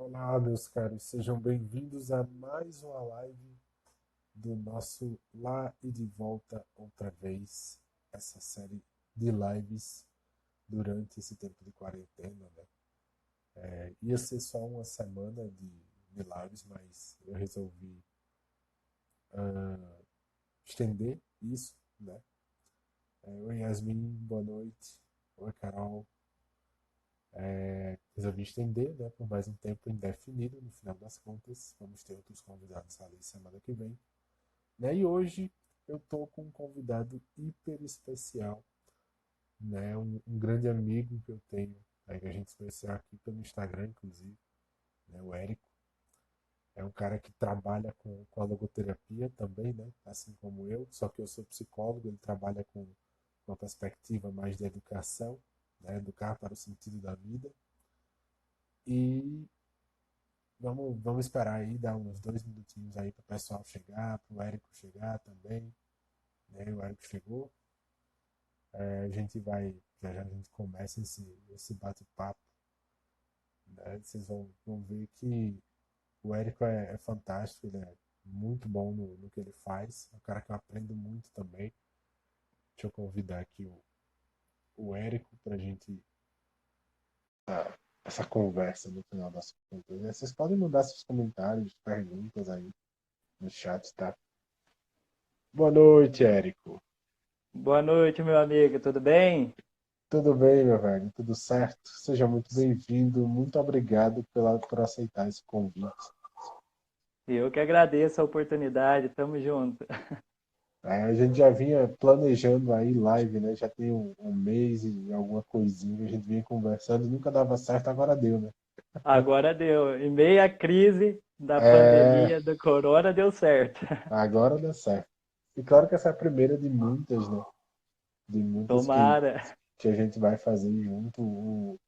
Olá, meus caros, sejam bem-vindos a mais uma live do nosso Lá e de Volta outra vez, essa série de lives durante esse tempo de quarentena, né? Ia ser só uma semana de lives, mas eu resolvi estender isso, né? Oi, Yasmin, boa noite. Oi, Carol. Resolvi estender, né, por mais um tempo indefinido, no final das contas. Vamos ter outros convidados ali semana que vem. Né? E hoje eu tô com um convidado hiper especial, né? Um grande amigo que eu tenho, né? Que a gente se conheceu aqui pelo Instagram, inclusive, né? O Érico. É um cara que trabalha com a logoterapia também, né? Assim como eu, só que eu sou psicólogo, ele trabalha com uma perspectiva mais de educação, né? Educar para o sentido da vida. E vamos esperar aí, dar uns 2 minutinhos aí para o pessoal chegar, para o Érico chegar também, né? O Érico chegou. A gente vai, já já a gente começa esse bate-papo, né? Vocês vão ver que o Érico é fantástico, ele é muito bom no que ele faz, é um cara que eu aprendo muito também. Deixa eu convidar aqui o Érico para a gente essa conversa no final das contas, né? Vocês podem mandar seus comentários, perguntas aí no chat, tá? Boa noite, Érico. Boa noite, meu amigo, tudo bem? Tudo bem, meu velho? Tudo certo? Seja muito bem-vindo. Muito obrigado por aceitar esse convite. Eu que agradeço a oportunidade, tamo junto. A gente já vinha planejando aí live, né? Já tem um mês e alguma coisinha. A gente vinha conversando, nunca dava certo, agora deu, né? Agora deu, em meio à crise da É, pandemia do corona, deu certo. agora dá certo. E claro que essa é a primeira de muitas, né? De muitas Tomara. que a gente vai fazer junto.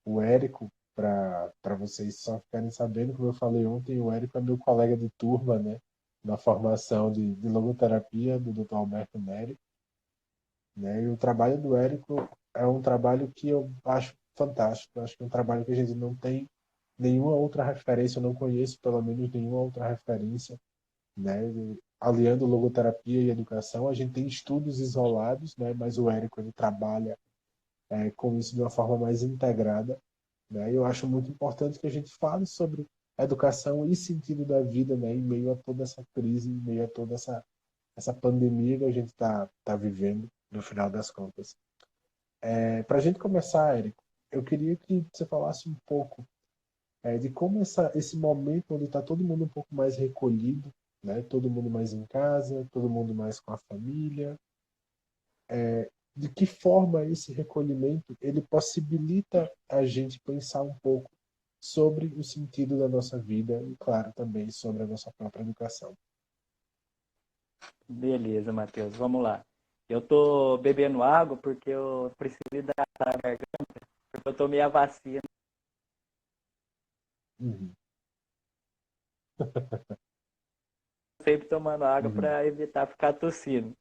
O Érico, para vocês só ficarem sabendo, como eu falei ontem, o Érico é meu colega de turma, né? Na formação de logoterapia do Dr. Alberto Neri, né? E o trabalho do Érico é um trabalho que eu acho fantástico. Eu acho que é um trabalho que a gente não tem nenhuma outra referência, eu não conheço pelo menos nenhuma outra referência, né? Aliando logoterapia e educação, a gente tem estudos isolados, né? Mas o Érico ele trabalha com isso de uma forma mais integrada, né? Eu acho muito importante que a gente fale sobre educação e sentido da vida, né? Em meio a toda essa crise, em meio a toda essa pandemia que a gente tá vivendo, no final das contas. Para a gente começar, Érico, eu queria que você falasse um pouco de como esse momento onde está todo mundo um pouco mais recolhido, né? Todo mundo mais em casa, todo mundo mais com a família, de que forma esse recolhimento ele possibilita a gente pensar um pouco sobre o sentido da nossa vida e, claro, também sobre a nossa própria educação. Beleza, Matheus, vamos lá. Eu tô bebendo água porque eu preciso hidratar a garganta, porque eu tomei a vacina, Uhum, sempre tomando água uhum, para evitar ficar tossindo.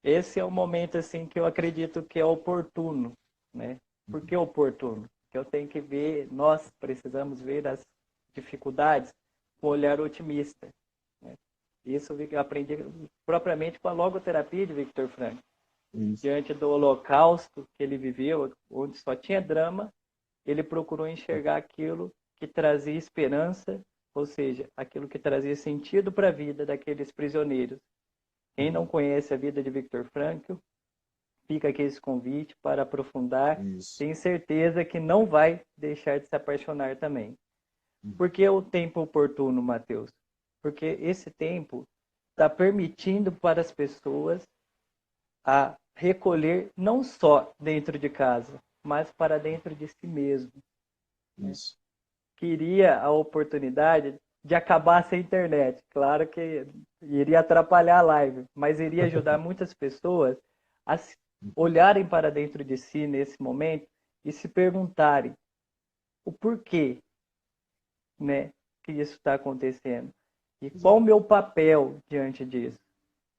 Esse é o momento assim que eu acredito que é oportuno, né? Por que uhum, oportuno? Que eu tenho que ver, nós precisamos ver as dificuldades com um olhar otimista, né? Isso eu aprendi propriamente com a logoterapia de Viktor Frankl. isso. Diante do holocausto que ele viveu, onde só tinha drama, ele procurou enxergar aquilo que trazia esperança, ou seja, aquilo que trazia sentido para a vida daqueles prisioneiros. Quem não Uhum, conhece a vida de Viktor Frankl, fica aqui esse convite para aprofundar. isso. Tenho certeza que não vai deixar de se apaixonar também. Uhum, Por que o tempo oportuno, Mateus? Porque esse tempo está permitindo para as pessoas a recolher não só dentro de casa, mas para dentro de si mesmo, né? isso. Queria a oportunidade de acabar sem internet. Claro que iria atrapalhar a live, mas iria ajudar muitas pessoas a olharem para dentro de si nesse momento e se perguntarem o porquê, né, que isso está acontecendo e qual o Exato. meu papel diante disso.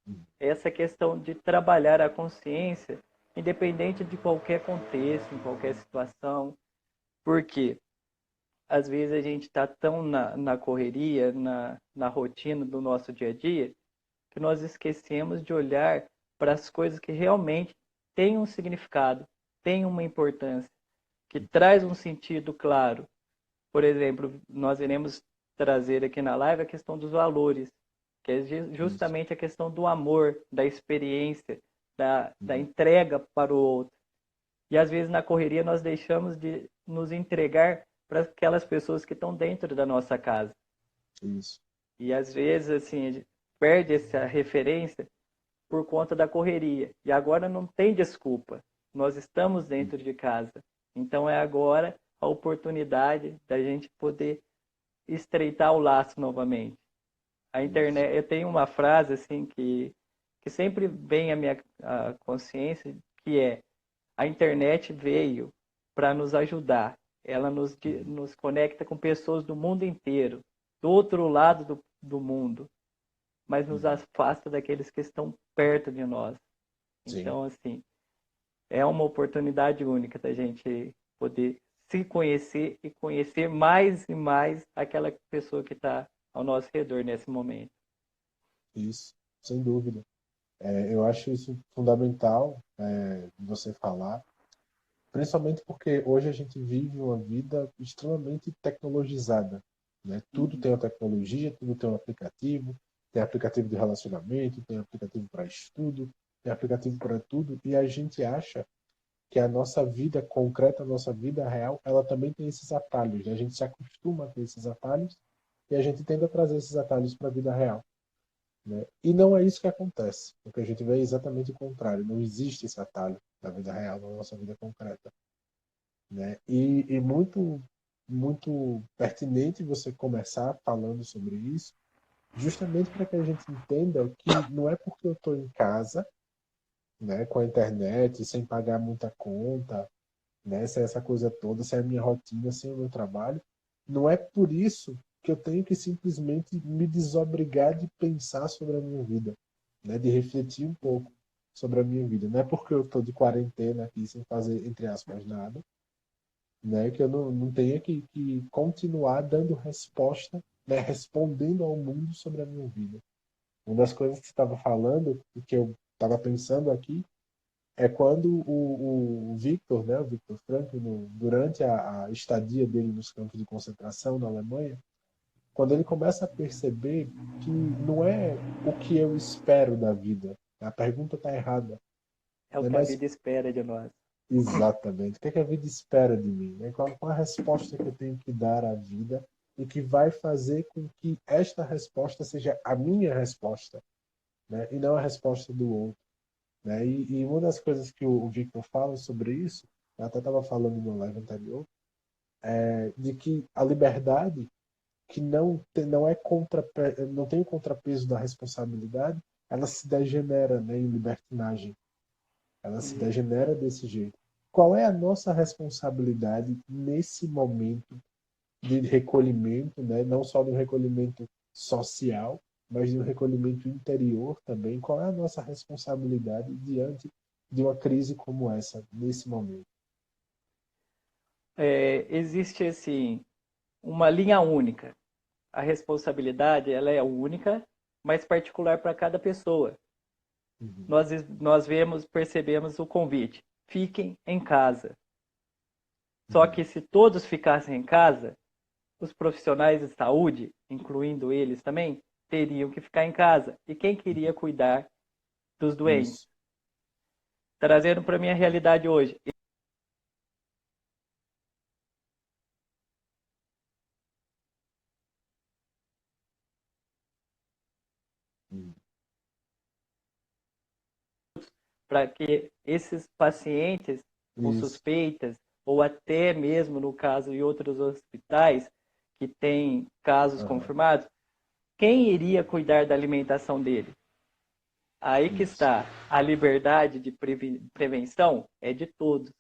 Uhum, Essa questão de trabalhar a consciência, independente de qualquer contexto, em qualquer situação. Por quê? às vezes a gente está tão na correria, na rotina do nosso dia a dia, que nós esquecemos de olhar para as coisas que realmente têm um significado, têm uma importância, que traz um sentido claro. Por exemplo, nós iremos trazer aqui na live a questão dos valores, que é Isso. justamente a questão do amor, da experiência, da Uhum. entrega para o outro. E às vezes na correria nós deixamos de nos entregar para aquelas pessoas que estão dentro da nossa casa. Isso. E às vezes assim, a gente perde essa referência por conta da correria. E agora não tem desculpa. Nós estamos dentro de casa. Então é agora a oportunidade da gente poder estreitar o laço novamente. A Isso. internet, eu tenho uma frase assim que sempre vem à minha consciência, que é: a internet veio para nos ajudar. Ela Uhum. nos conecta com pessoas do mundo inteiro, do outro lado do mundo, mas nos Uhum. afasta daqueles que estão perto de nós. Sim. Então, assim, é uma oportunidade única da gente poder se conhecer e conhecer mais e mais aquela pessoa que está ao nosso redor nesse momento. Isso. Sem dúvida. Eu acho isso fundamental, de você falar, principalmente porque hoje a gente vive uma vida extremamente tecnologizada, né? Tudo Uhum. tem uma tecnologia, tudo tem aplicativo de relacionamento, tem aplicativo para estudo, tem aplicativo para tudo, e a gente acha que a nossa vida concreta, a nossa vida real, ela também tem esses atalhos, né? A gente se acostuma a ter esses atalhos e a gente tende a trazer esses atalhos para a vida real, né? E não é isso que acontece. O que a gente vê é exatamente o contrário. Não existe esse atalho na vida real, na nossa vida concreta, né? E muito pertinente você começar falando sobre isso, justamente para que a gente entenda que não é porque eu estou em casa, né, com a internet, sem pagar muita conta, né, sem essa coisa toda, sem a minha rotina, sem o meu trabalho, não é por isso que eu tenho que simplesmente me desobrigar de pensar sobre a minha vida, né, de refletir um pouco sobre a minha vida. Não é porque eu estou de quarentena aqui sem fazer, entre aspas, nada, né, que eu não tenha que continuar dando resposta, né, respondendo ao mundo sobre a minha vida. Uma das coisas que você estava falando, e que eu estava pensando aqui, é quando o Victor, né, o Victor Frankl, durante a estadia dele nos campos de concentração na Alemanha, quando ele começa a perceber que não é o que eu espero da vida. A pergunta está errada, É o né? que a Mas vida espera de nós. exatamente, o que, é que a vida espera de mim? Né? Qual a resposta que eu tenho que dar à vida e que vai fazer com que esta resposta seja a minha resposta, né? E não a resposta do outro. Né? E uma das coisas que o Victor fala sobre isso, eu até estava falando no live anterior, é de que a liberdade que não é não tem o contrapeso da responsabilidade, ela se degenera, né, em libertinagem. Ela se Isso. degenera desse jeito. Qual é a nossa responsabilidade nesse momento de recolhimento, né? Não só do recolhimento social, mas do recolhimento interior também? Qual é a nossa responsabilidade diante de uma crise como essa, nesse momento? Existe assim uma linha única. A responsabilidade ela é única, mas particular para cada pessoa. Uhum. Nós vemos, percebemos o convite. Fiquem em casa. Só Uhum. que se todos ficassem em casa, os profissionais de saúde, incluindo eles também, teriam que ficar em casa. E quem queria cuidar dos doentes? Isso. Trazendo para a minha realidade hoje. Uhum. Para que esses pacientes com Isso. suspeitas, ou até mesmo no caso em outros hospitais que têm casos Aham. confirmados, quem iria cuidar da alimentação dele? Aí que Isso. está. A liberdade de prevenção é de todos,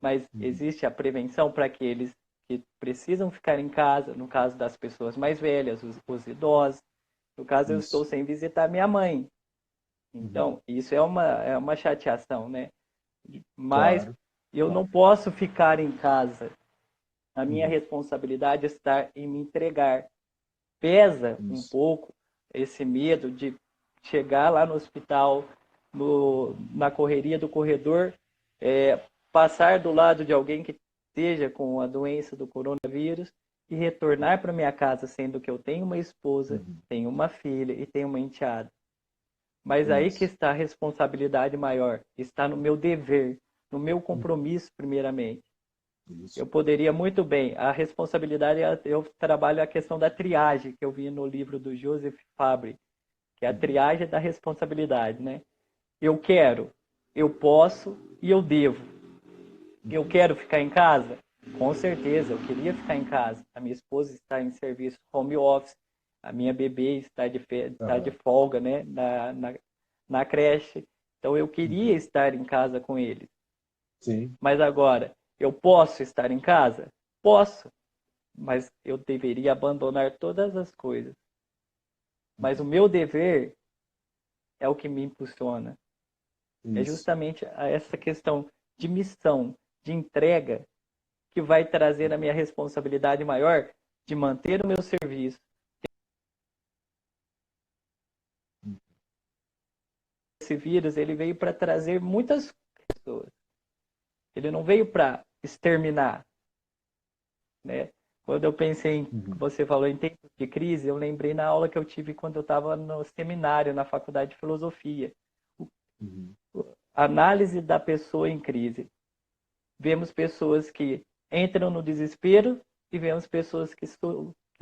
mas Uhum. existe a prevenção para aqueles que precisam ficar em casa, no caso das pessoas mais velhas, os idosos. No caso, eu estou Isso. sem visitar minha mãe. Uhum. Então, isso é uma chateação, né? Mas Claro. eu não Claro. posso ficar em casa. A minha responsabilidade está em me entregar. Pesa um Isso. pouco esse medo de chegar lá no hospital, na correria do corredor, passar do lado de alguém que esteja com a doença do coronavírus e retornar para minha casa, sendo que eu tenho uma esposa, tenho uma filha e tenho uma enteada. Mas aí que Isso. está a responsabilidade maior, está no meu dever, no meu compromisso, primeiramente. Isso. Eu poderia muito bem, a responsabilidade, eu trabalho a questão da triagem, que eu vi no livro do Joseph Fabre, que é a triagem da responsabilidade, né? Eu quero, eu posso e eu devo. Eu quero ficar em casa? Com certeza, eu queria ficar em casa. A minha esposa está em serviço home office, a minha bebê está de folga, né? Na creche. Então eu queria estar em casa com eles. Sim. Mas agora, eu posso estar em casa? Posso, mas eu deveria abandonar todas as coisas. Mas o meu dever é o que me impulsiona. É Isso. justamente essa questão de missão, de entrega, que vai trazer a minha responsabilidade maior de manter o meu serviço. Esse vírus, ele veio para trazer muitas pessoas. Ele não veio para exterminar, né? Quando eu pensei em, você falou em tempos de crise, eu lembrei na aula que eu tive quando eu estava no seminário, na faculdade de filosofia. Análise da pessoa em crise. Vemos pessoas que entram no desespero e vemos pessoas que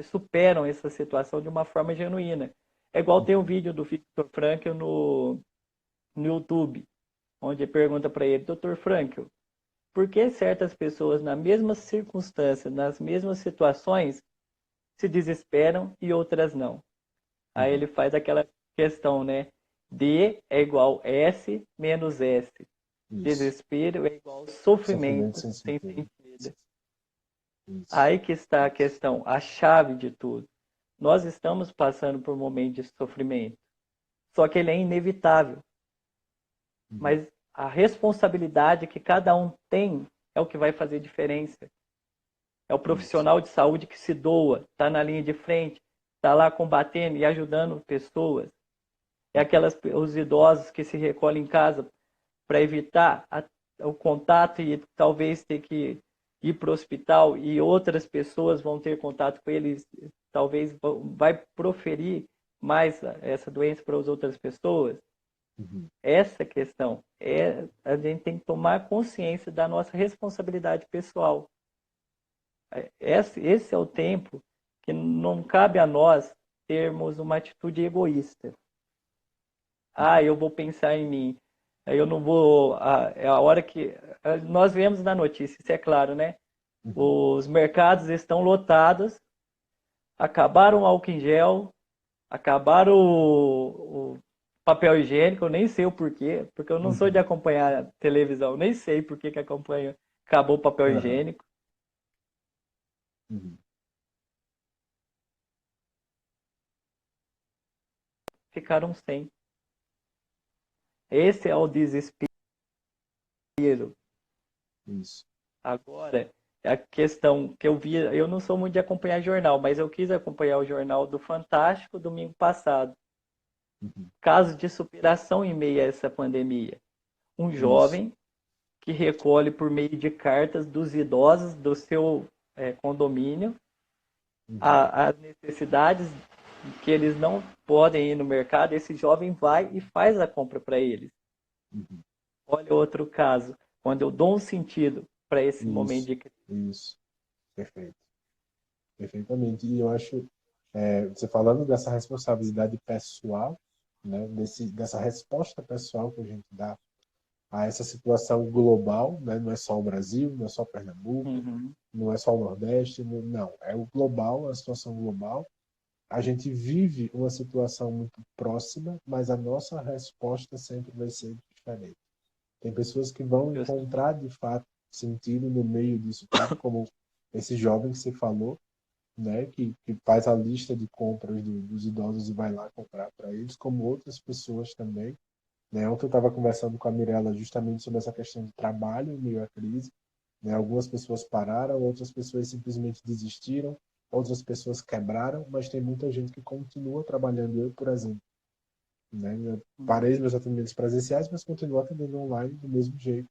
superam essa situação de uma forma genuína. É igual tem um vídeo do Viktor Frankl no YouTube, onde pergunta para ele, Dr. Frankl, por que certas pessoas nas mesmas circunstâncias, nas mesmas situações, se desesperam e outras não? Aí ele faz aquela questão, né? D é igual S menos S. Isso. Desespero é igual Sofrimento sofrimento sem sem sentido. sentido. Isso. Aí que está a questão, a chave de tudo. Nós estamos passando por um momento de sofrimento, só que ele é inevitável. Mas a responsabilidade que cada um tem é o que vai fazer diferença. É o Isso. profissional de saúde que se doa, está na linha de frente, está lá combatendo e ajudando pessoas. É os idosos que se recolhem em casa para evitar o contato e talvez ter que ir para o hospital e outras pessoas vão ter contato com eles, talvez vai proferir mais essa doença para as outras pessoas. Essa questão a gente tem que tomar consciência da nossa responsabilidade pessoal. Esse é o tempo que não cabe a nós termos uma atitude egoísta. Eu vou pensar em mim. Eu não vou. É a hora que. Nós vemos na notícia, isso é claro, né? Os mercados estão lotados, acabaram o álcool em gel, acabaram o papel higiênico, eu nem sei o porquê, porque eu não sou de acompanhar televisão, nem sei por que acompanha. Acabou o papel higiênico. Ficaram sem. Esse é o desespero. Isso. Agora, é a questão que eu vi, eu não sou muito de acompanhar jornal, mas eu quis acompanhar o jornal do Fantástico domingo passado. Caso de superação em meio a essa pandemia. Um Isso. jovem que recolhe por meio de cartas dos idosos do seu condomínio as necessidades que eles não podem ir no mercado, esse jovem vai e faz a compra para eles. Olha outro caso, quando eu dou um sentido para esse momento Isso. de crise. Isso. Perfeito. Perfeitamente. E eu acho, você falando dessa responsabilidade pessoal, né, dessa resposta pessoal que a gente dá a essa situação global, né, não é só o Brasil, não é só Pernambuco, não é só o Nordeste, não, é o global, a situação global. A gente vive uma situação muito próxima, mas a nossa resposta sempre vai ser diferente. Tem pessoas que vão encontrar, de fato, sentido no meio disso tudo, como esse jovem que você falou, né, que faz a lista de compras dos idosos e vai lá comprar para eles, como outras pessoas também. Né? Ontem eu estava conversando com a Mirella justamente sobre essa questão de trabalho em meio à crise, né? Algumas pessoas pararam, outras pessoas simplesmente desistiram, outras pessoas quebraram, mas tem muita gente que continua trabalhando. Eu, por exemplo, né? Eu parei os meus atendimentos presenciais, mas continuo atendendo online do mesmo jeito.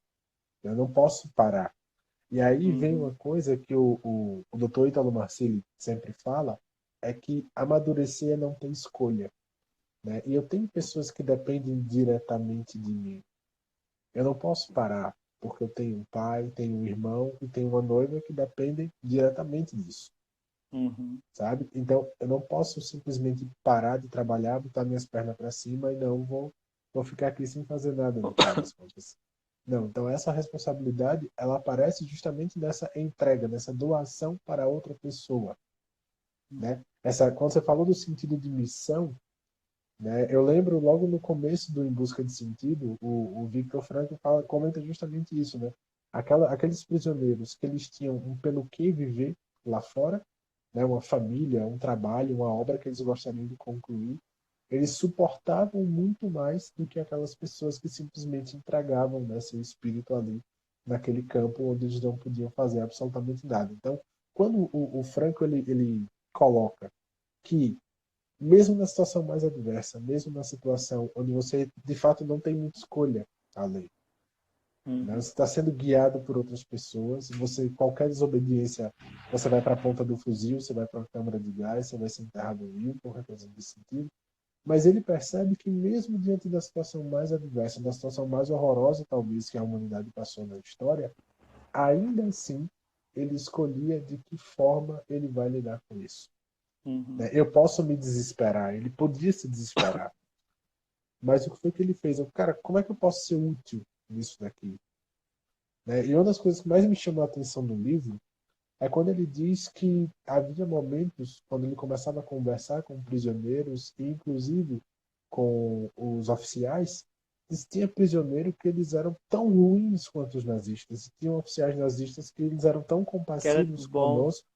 Eu não posso parar. E aí vem Uhum. uma coisa que o Dr. Ítalo Marcilli sempre fala, é que amadurecer é não ter escolha, né? E eu tenho pessoas que dependem diretamente de mim. Eu não posso parar, porque eu tenho um pai, tenho um irmão e tenho uma noiva que dependem diretamente disso, Uhum. sabe? Então, eu não posso simplesmente parar de trabalhar, botar minhas pernas para cima e não vou ficar aqui sem fazer nada no final das contas. Não, então essa responsabilidade, ela aparece justamente nessa entrega, nessa doação para outra pessoa, né? Quando você falou do sentido de missão, né? Eu lembro logo no começo do Em Busca de Sentido, o Viktor Frankl comenta justamente isso, né? Aqueles prisioneiros que eles tinham um pelo que viver lá fora, né? Uma família, um trabalho, uma obra que eles gostariam de concluir, eles suportavam muito mais do que aquelas pessoas que simplesmente entregavam, né, seu espírito ali naquele campo onde eles não podiam fazer absolutamente nada. Então, quando o Franco ele coloca que mesmo na situação mais adversa, mesmo na situação onde você de fato não tem muita escolha além, né? Uhum. Você está sendo guiado por outras pessoas, você qualquer desobediência, você vai para a ponta do fuzil, você vai para a câmara de gás, você vai ser enterrado vivo, qualquer coisa desse sentido. Mas ele percebe que mesmo diante da situação mais adversa, da situação mais horrorosa talvez que a humanidade passou na história, ainda assim ele escolhia de que forma ele vai lidar com isso. Uhum. Né? Eu posso me desesperar, ele podia se desesperar, mas o que foi que ele fez? Cara, como é que eu posso ser útil nisso daqui? Né? E uma das coisas que mais me chamou a atenção no livro é quando ele diz que havia momentos, quando ele começava a conversar com prisioneiros, e inclusive com os oficiais, tinha prisioneiro que eles eram tão ruins quanto os nazistas, e tinham oficiais nazistas que eles eram tão Que era compassivos bom. conosco,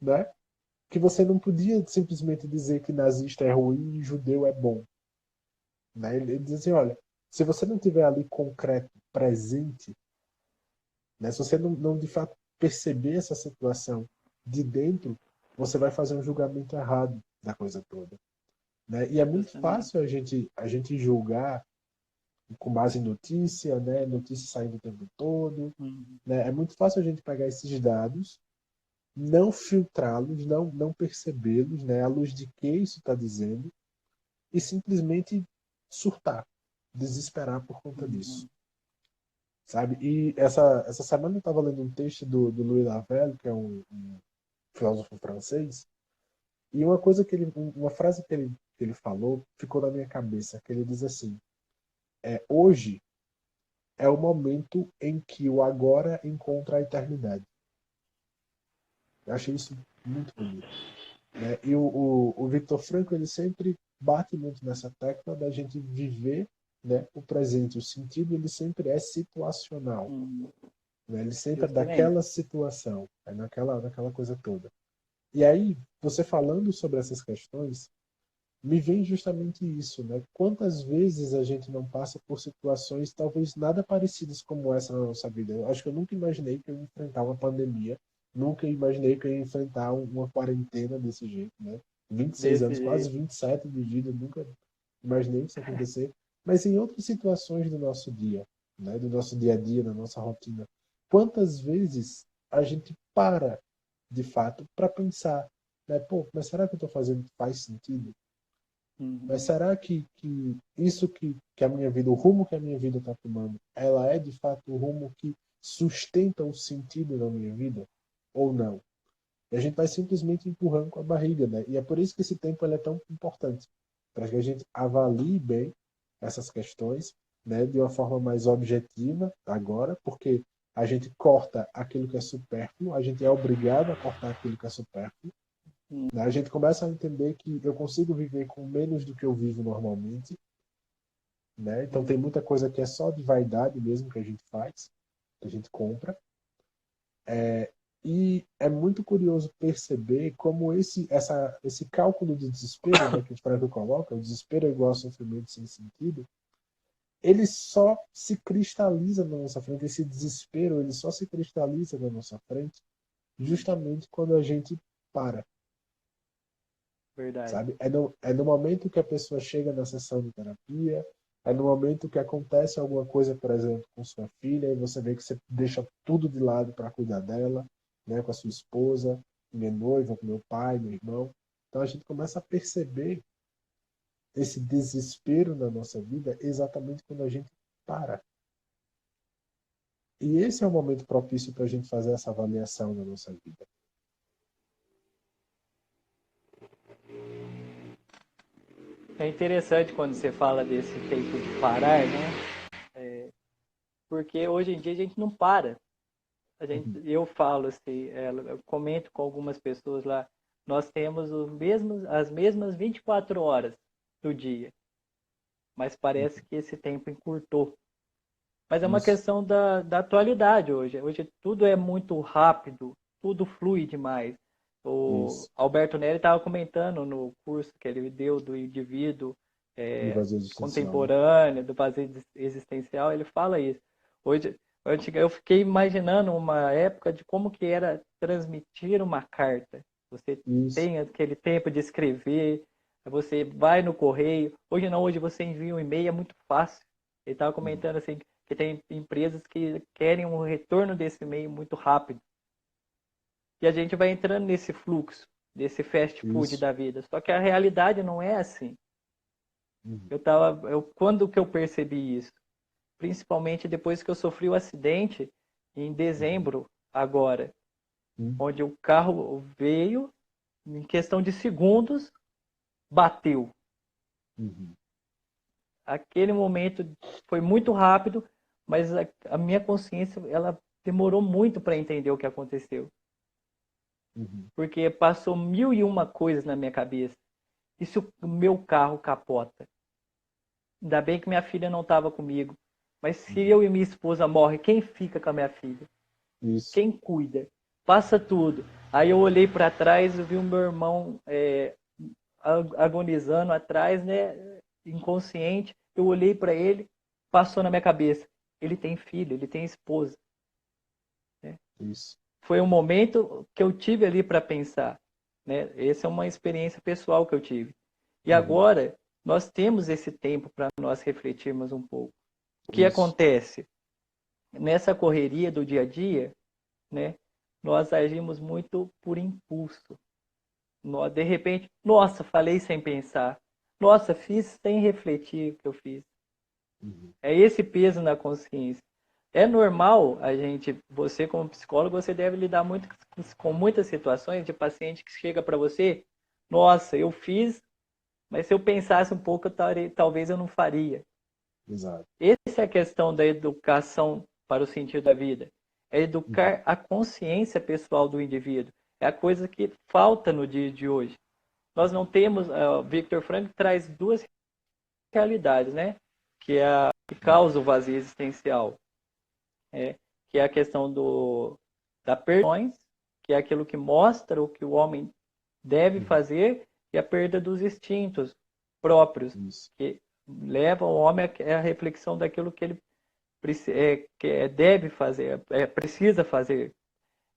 né? Que você não podia simplesmente dizer que nazista é ruim e judeu é bom. Né? Ele diz assim, olha, se você não tiver ali concreto, presente, né? Se você não de fato perceber essa situação de dentro, você vai fazer um julgamento errado da coisa toda. Né? E é muito Justamente. fácil a gente julgar com base em notícia, né? Notícia saindo o tempo todo. Uhum. Né? É muito fácil a gente pegar esses dados, não filtrá-los, não percebê-los, né? À luz de que isso está dizendo, e simplesmente surtar, desesperar por conta disso. Uhum. Sabe? E essa semana eu estava lendo um texto do Louis Lavelle, que é um filósofo francês, e uma coisa uma frase que ele falou ficou na minha cabeça, que ele diz assim: hoje é o momento em que o agora encontra a eternidade. Eu achei isso muito bonito, né? E o Victor Frankl ele sempre bate muito nessa tecla da gente viver, né, o presente. O sentido ele sempre é situacional. Uhum. Né? Ele sempre é Justamente. daquela situação, é naquela coisa toda. E aí, você falando sobre essas questões, me vem justamente isso, né? Quantas vezes a gente não passa por situações talvez nada parecidas como essa na nossa vida? Eu acho que eu nunca imaginei que eu ia enfrentar uma pandemia, nunca imaginei que eu ia enfrentar uma quarentena desse jeito, né? 26 Desse anos, quase jeito. 27 de vida, nunca imaginei isso acontecer. Mas em outras situações do nosso dia, né? Do nosso dia a dia, da nossa rotina, quantas vezes a gente para, de fato, para pensar, né? Pô, mas será que eu estou fazendo faz sentido? Mas Uhum. será que isso que a minha vida, o rumo que a minha vida está tomando, ela é de fato o rumo que sustenta o sentido da minha vida? Ou não? E a gente vai simplesmente empurrando com a barriga, né? E é por isso que esse tempo ele é tão importante, para que a gente avalie bem essas questões, né, de uma forma mais objetiva agora, porque a gente corta aquilo que é supérfluo, a gente é obrigado a cortar aquilo que é supérfluo, né? A gente começa a entender que eu consigo viver com menos do que eu vivo normalmente, né? Então tem Uhum. muita coisa que é só de vaidade mesmo que a gente faz, que a gente compra. E é muito curioso perceber como esse cálculo de desespero, né, que o Freud coloca, o desespero é igual a sofrimento sem sentido, ele só se cristaliza na nossa frente, esse desespero, ele só se cristaliza na nossa frente justamente quando a gente para, Verdade. sabe? É no momento que a pessoa chega na sessão de terapia, é no momento que acontece alguma coisa, por exemplo, com sua filha, e você vê que você deixa tudo de lado para cuidar dela, né, com a sua esposa, minha noiva, com meu pai, meu irmão. Então a gente começa a perceber esse desespero na nossa vida exatamente quando a gente para. E esse é o momento propício para a gente fazer essa avaliação da nossa vida. É interessante quando você fala desse tempo de parar, né? Porque hoje em dia a gente não para. Uhum. Eu falo assim, eu comento com algumas pessoas lá, nós temos as mesmas 24 horas do dia, mas parece Uhum. que esse tempo encurtou. Mas é uma Isso, questão da atualidade hoje. Hoje tudo é muito rápido, tudo flui demais. O isso. Alberto Neri estava comentando no curso que ele deu do indivíduo Do vazio existencial, né? contemporâneo, do vazio existencial, ele fala isso. Hoje, eu fiquei imaginando uma época de como que era transmitir uma carta. Você Isso. tem aquele tempo de escrever, você vai no correio. Hoje não, hoje você envia um e-mail, é muito fácil. Ele estava Uhum. comentando assim que tem empresas que querem um retorno desse e-mail muito rápido. E a gente vai entrando nesse fluxo, desse fast food Isso. da vida. Só que a realidade não é assim. Uhum. Quando que eu percebi isso? Principalmente depois que eu sofri o acidente em Uhum. dezembro agora, Uhum. onde o carro veio, em questão de segundos, bateu. Uhum. Aquele momento foi muito rápido, mas a minha consciência ela demorou muito para entender o que aconteceu, Uhum. porque passou mil e uma coisas na minha cabeça. E se o meu carro capota? Ainda bem que minha filha não estava comigo. Mas se Uhum. eu e minha esposa morrem, quem fica com a minha filha? Isso. Quem cuida? Passa tudo. Aí eu olhei para trás e vi o meu irmão agonizando atrás, né, inconsciente. Eu olhei para ele, passou na minha cabeça. Ele tem filho, ele tem esposa. Né? Isso. Foi um momento que eu tive ali para pensar. Né? Essa é uma experiência pessoal que eu tive. E Uhum. agora nós temos esse tempo para nós refletirmos um pouco. O que Isso. acontece? Nessa correria do dia a dia, né, nós agimos muito por impulso. Nós, de repente, nossa, falei sem pensar. Nossa, fiz sem refletir o que eu fiz. Uhum. É esse peso na consciência. É normal a gente, você como psicólogo, você deve lidar muito com muitas situações de paciente que chega para você, nossa, eu fiz, mas se eu pensasse um pouco, talvez eu não faria. Exato. Essa é a questão da educação para o sentido da vida. É Uhum. educar a consciência pessoal do indivíduo. É a coisa que falta no dia de hoje. Nós não temos, Viktor Frankl traz duas realidades, né? Que é a que causa o vazio existencial, é, que é a questão da perdões, que é aquilo que mostra o que o homem deve Uhum. fazer, e a perda dos instintos próprios, Isso. que levam o homem à reflexão daquilo que ele deve fazer, precisa fazer.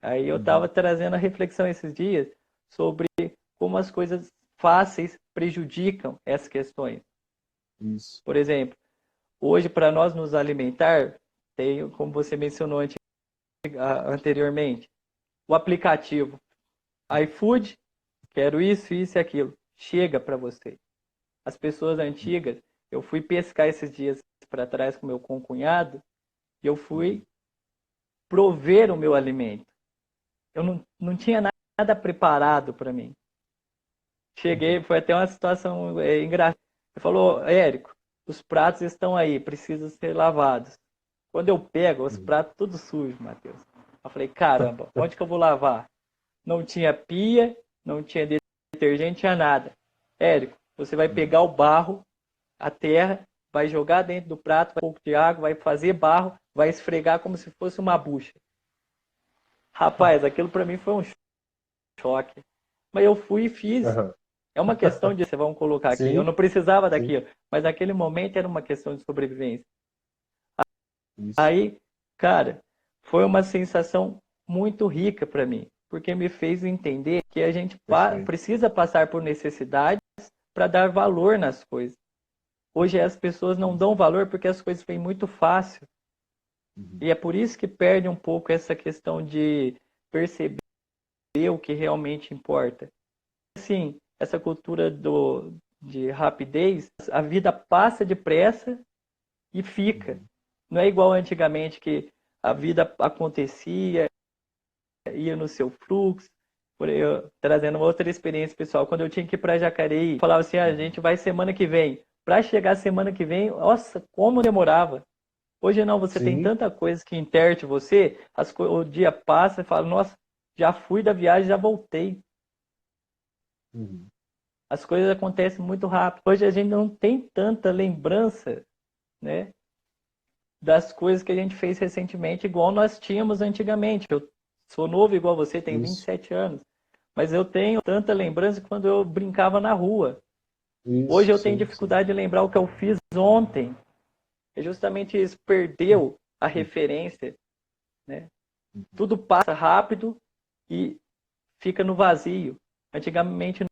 Aí eu Uhum. estava trazendo a reflexão esses dias sobre como as coisas fáceis prejudicam essas questões. Isso. Por exemplo, hoje para nós nos alimentar, tem, como você mencionou anteriormente, o aplicativo iFood, quero isso, isso e aquilo, chega para você. As pessoas antigas, eu fui pescar esses dias para trás com meu concunhado e eu fui Uhum. prover o meu alimento. Eu não tinha nada preparado para mim. Uhum. Cheguei, foi até uma situação engraçada. Ele falou, Érico, os pratos estão aí, precisam ser lavados. Quando eu pego, os Uhum. pratos tudo sujos, Matheus. Eu falei, caramba, onde que eu vou lavar? Não tinha pia, não tinha detergente, tinha nada. Érico, você vai Uhum. pegar o barro, a terra, vai jogar dentro do prato, um pouco de água, vai fazer barro, vai esfregar como se fosse uma bucha. Rapaz, aquilo para mim foi um choque. Mas eu fui e fiz. Uhum. É uma questão de, vamos colocar aqui, eu Sim, não precisava sim, daquilo, mas naquele momento era uma questão de sobrevivência. isso, Aí, cara, foi uma sensação muito rica para mim, porque me fez entender que a gente perfeito. precisa passar por necessidades para dar valor nas coisas. Hoje as pessoas não Isso. dão valor porque as coisas vêm muito fácil. Uhum. E é por isso que perde um pouco essa questão de perceber o que realmente importa. Assim, essa cultura de rapidez, a vida passa depressa e fica. Uhum. Não é igual antigamente que a vida acontecia, ia no seu fluxo. Por eu, trazendo uma outra experiência pessoal, quando eu tinha que ir para Jacareí, falava assim: a Uhum. gente vai semana que vem. Para chegar semana que vem, nossa, como demorava. Hoje não, você tem Sim, tanta coisa que interte você, o dia passa e fala: nossa, já fui da viagem, já voltei. uhum. As coisas acontecem muito rápido. Hoje a gente não tem tanta lembrança, né, das coisas que a gente fez recentemente, igual nós tínhamos antigamente. Eu sou novo igual você, tenho Isso, 27 anos, mas eu tenho tanta lembrança quando eu brincava na rua. Hoje isso, eu tenho sim, sim. dificuldade de lembrar o que eu fiz ontem. É justamente isso, perdeu a Uhum. referência, né? Uhum. Tudo passa rápido e fica no vazio. Antigamente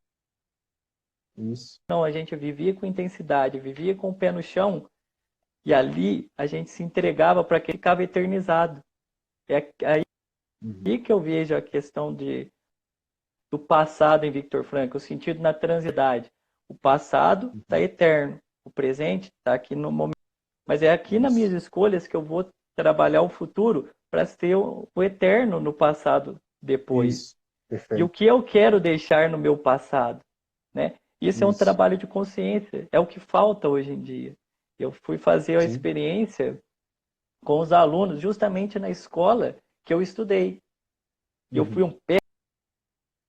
Isso. não, a gente vivia com intensidade, vivia com o pé no chão e ali a gente se entregava para que ficava eternizado. É Uhum. aí que eu vejo a questão do passado em Victor Frankl, o sentido na transidade. O passado está Uhum. eterno, o presente está aqui no momento. Mas é aqui nas minhas Isso, escolhas que eu vou trabalhar o futuro para ser o eterno no passado depois. isso, E o perfeito. que eu quero deixar no meu passado, né? Isso é um Isso, trabalho de consciência, é o que falta hoje em dia. Eu fui fazer a sim. experiência com os alunos justamente na escola que eu estudei. E eu fui Uhum. um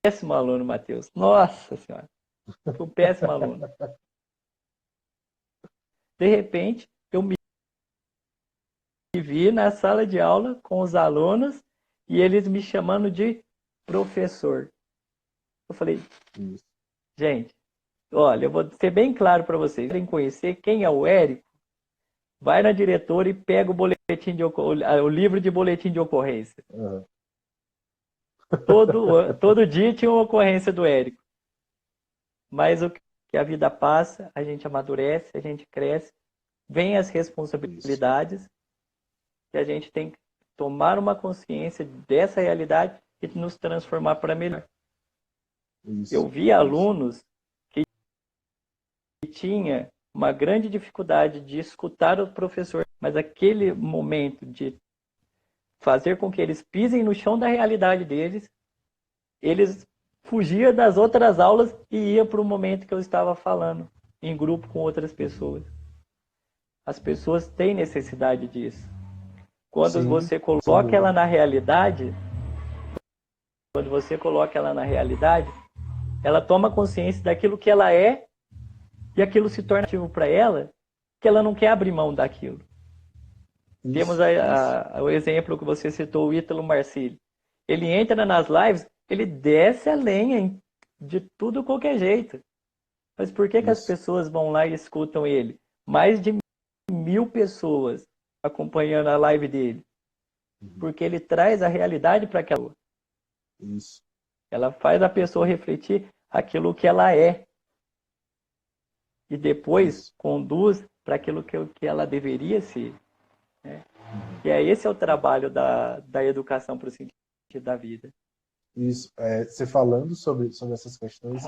péssimo aluno, Matheus. Nossa Senhora, fui um péssimo aluno. De repente, eu me vi na sala de aula com os alunos e eles me chamando de professor. Eu falei, Isso. gente, olha, eu vou ser bem claro para vocês. Querem conhecer quem é o Érico? Vai na diretora e pega o livro de boletim de ocorrência. Aham. Todo dia tinha uma ocorrência do Érico. Mas o que a vida passa, a gente amadurece, a gente cresce, vem as Isso, responsabilidades e a gente tem que tomar uma consciência dessa realidade e nos transformar para melhor. Eu isso, vi isso. alunos que tinha uma grande dificuldade de escutar o professor, mas aquele momento de fazer com que eles pisem no chão da realidade deles, eles fugiam das outras aulas e iam para o momento que eu estava falando, em grupo com outras Uhum. pessoas. As pessoas têm necessidade disso. Quando Sim, você sem coloca ela dúvida. na realidade, quando você coloca ela na realidade, ela toma consciência daquilo que ela é e aquilo se torna ativo para ela, que ela não quer abrir mão daquilo. Temos Isso, isso. o exemplo que você citou, o Ítalo Marcilli. Ele entra nas lives, ele desce a lenha de tudo qualquer jeito. Mas por que as Isso. pessoas vão lá e escutam ele? Mais de 1.000 pessoas acompanhando a live dele. Uhum. Porque ele traz a realidade para aquela. Isso, Ela faz a pessoa perfeito. refletir aquilo que ela é. E depois Isso. conduz para aquilo que ela deveria ser. Né? Uhum. E é esse é o trabalho da educação para o sentido da vida. Isso. É, você falando sobre essas questões,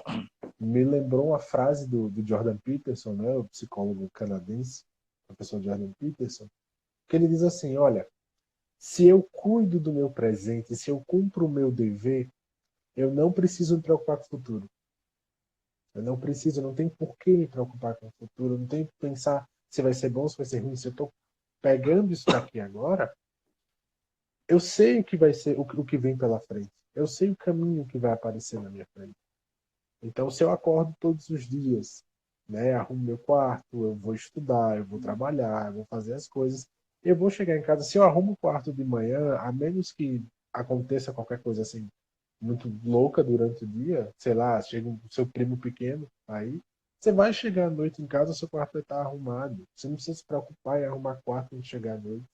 me lembrou uma frase do Jordan Peterson, né, o psicólogo canadense, professor Jordan Peterson, que ele diz assim: olha, se eu cuido do meu presente, se eu cumpro o meu dever, eu não preciso me preocupar com o futuro. Eu não preciso, não tem por que me preocupar com o futuro, não tem que pensar se vai ser bom, se vai ser ruim. Se eu estou pegando isso daqui agora, eu sei o que vai ser, o que vem pela frente. Eu sei o caminho que vai aparecer na minha frente. Então, se eu acordo todos os dias, né, arrumo meu quarto, eu vou estudar, eu vou trabalhar, eu vou fazer as coisas, eu vou chegar em casa. Se eu arrumo o quarto de manhã, a menos que aconteça qualquer coisa assim muito louca durante o dia, sei lá, chega o seu primo pequeno, aí você vai chegar à noite em casa, seu quarto vai estar arrumado. Você não precisa se preocupar em arrumar quarto quando chegar à noite.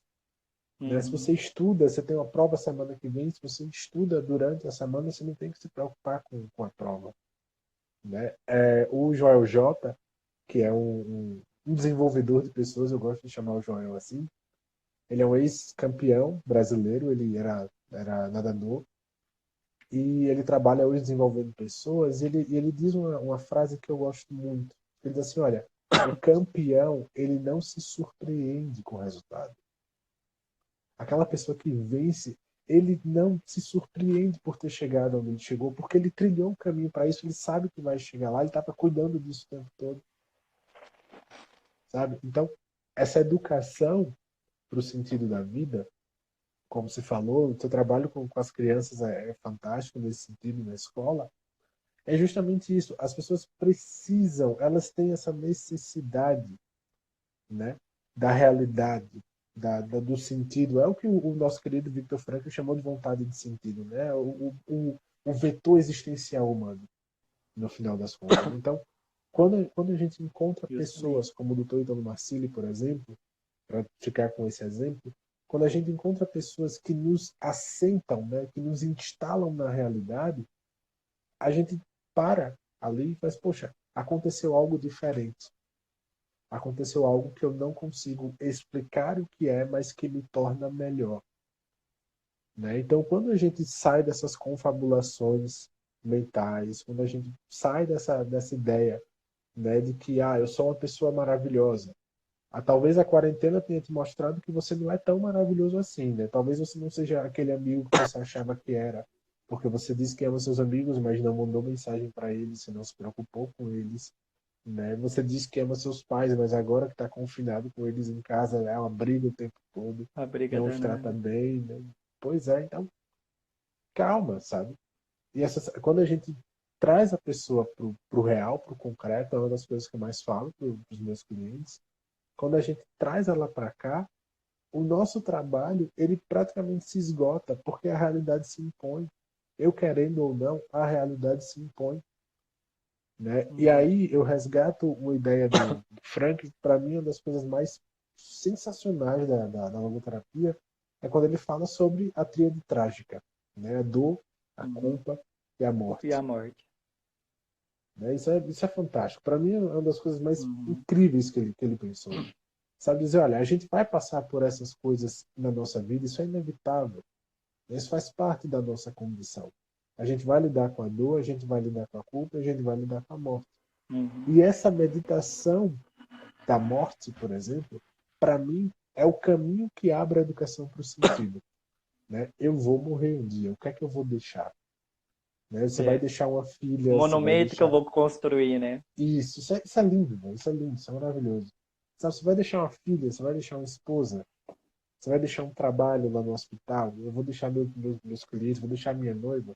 Né? Se você Uhum. estuda, você tem uma prova semana que vem, se você estuda durante a semana, você não tem que se preocupar com a prova. Né? O Joel J, que é um desenvolvedor de pessoas, eu gosto de chamar o Joel assim, ele é um ex-campeão brasileiro, ele era nadador, e ele trabalha hoje desenvolvendo pessoas, e ele diz uma frase que eu gosto muito. Ele diz assim, olha, o campeão, ele não se surpreende com o resultado. Aquela pessoa que vence, ele não se surpreende por ter chegado onde ele chegou, porque ele trilhou um caminho para isso, ele sabe que vai chegar lá, ele estava cuidando disso o tempo todo, sabe? Então, essa educação para o sentido da vida, como você falou, o seu trabalho com as crianças é fantástico nesse sentido na escola, é justamente isso. As pessoas precisam, elas têm essa necessidade, né, da realidade, do sentido. É o que o nosso querido Viktor Frankl chamou de vontade de sentido, né? O vetor existencial humano, no final das contas. Então, quando a gente encontra Justamente. pessoas como o Dr. Italo Marcilli, por exemplo, para ficar com esse exemplo, quando a gente encontra pessoas que nos assentam, né, que nos instalam na realidade, a gente para ali e faz, poxa, aconteceu algo diferente. Aconteceu algo que eu não consigo explicar o que é, mas que me torna melhor. Né? Então, quando a gente sai dessas confabulações mentais, quando a gente sai dessa ideia, né, de que eu sou uma pessoa maravilhosa, talvez a quarentena tenha te mostrado que você não é tão maravilhoso assim, né? Talvez você não seja aquele amigo que você achava que era, porque você disse que ama seus amigos, mas não mandou mensagem para eles, você não se preocupou com eles, né? Você disse que ama seus pais, mas agora que está confinado com eles em casa, é uma briga o tempo todo, A briga não os trata danada. bem, né? Pois é, então calma, sabe? E quando a gente traz a pessoa pro real, pro concreto, é uma das coisas que eu mais falo pros meus clientes. Quando a gente traz ela para cá, o nosso trabalho ele praticamente se esgota porque a realidade se impõe. Eu querendo ou não, a realidade se impõe, né? E Uhum. aí eu resgato uma ideia do Frank, que para mim é uma das coisas mais sensacionais da logoterapia, é quando ele fala sobre a tríade trágica, né? A dor, a Uhum. culpa e a E a morte. morte. Né? Isso é fantástico. Para mim é uma das coisas mais Uhum. incríveis que ele pensou. Sabe dizer, olha, a gente vai passar por essas coisas na nossa vida, isso é inevitável. Isso faz parte da nossa condição. A gente vai lidar com a dor, a gente vai lidar com a culpa, a gente vai lidar com a morte. Uhum. E essa meditação da morte, por exemplo, para mim é o caminho que abre a educação para o sentido. Né? Eu vou morrer um dia, o que é que eu vou deixar? Né? Você vai É. deixar uma O filha, você vai monumento que eu deixar. vou construir, né? Isso é lindo, né? Isso é lindo, isso é maravilhoso. Sabe, você vai deixar uma filha, você vai deixar uma esposa, você vai deixar um trabalho lá no hospital, eu vou deixar meus clientes, vou deixar minha noiva.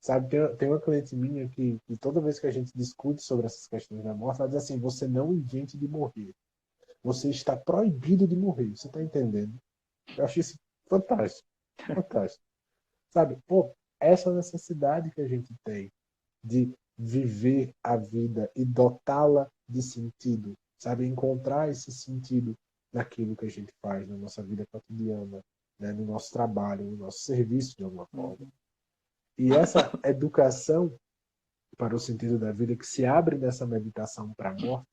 Sabe, tem uma cliente minha que toda vez que a gente discute sobre essas questões da morte, ela diz assim, você não invente de morrer. Você está proibido de morrer. Você está entendendo? Eu acho isso fantástico. Fantástico. Sabe, pô, essa necessidade que a gente tem de viver a vida e dotá-la de sentido, sabe, encontrar esse sentido naquilo que a gente faz na nossa vida cotidiana, né, no nosso trabalho, no nosso serviço de alguma forma. Uhum. E essa educação para o sentido da vida que se abre nessa meditação para a morte,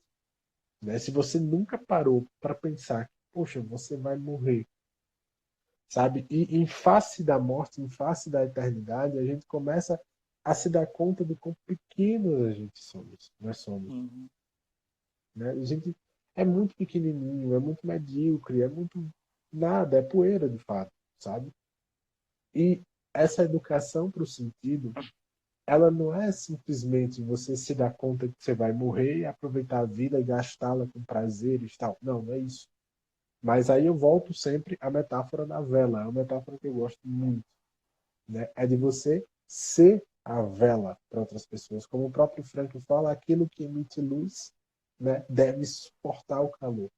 né, se você nunca parou para pensar que, poxa, você vai morrer, sabe? E em face da morte, em face da eternidade, a gente começa a se dar conta do quão pequenos a gente somos, nós somos, Uhum. né? A gente é muito pequenininho, é muito medíocre, é muito nada, é poeira de fato, sabe? E essa educação para o sentido, ela não é simplesmente você se dar conta que você vai morrer e aproveitar a vida e gastá-la com prazeres e tal. Não, não é isso. Mas aí eu volto sempre à metáfora da vela, é uma metáfora que eu gosto muito, né? É de você ser a vela para outras pessoas. Como o próprio Frank fala, aquilo que emite luz, né, deve suportar o calor.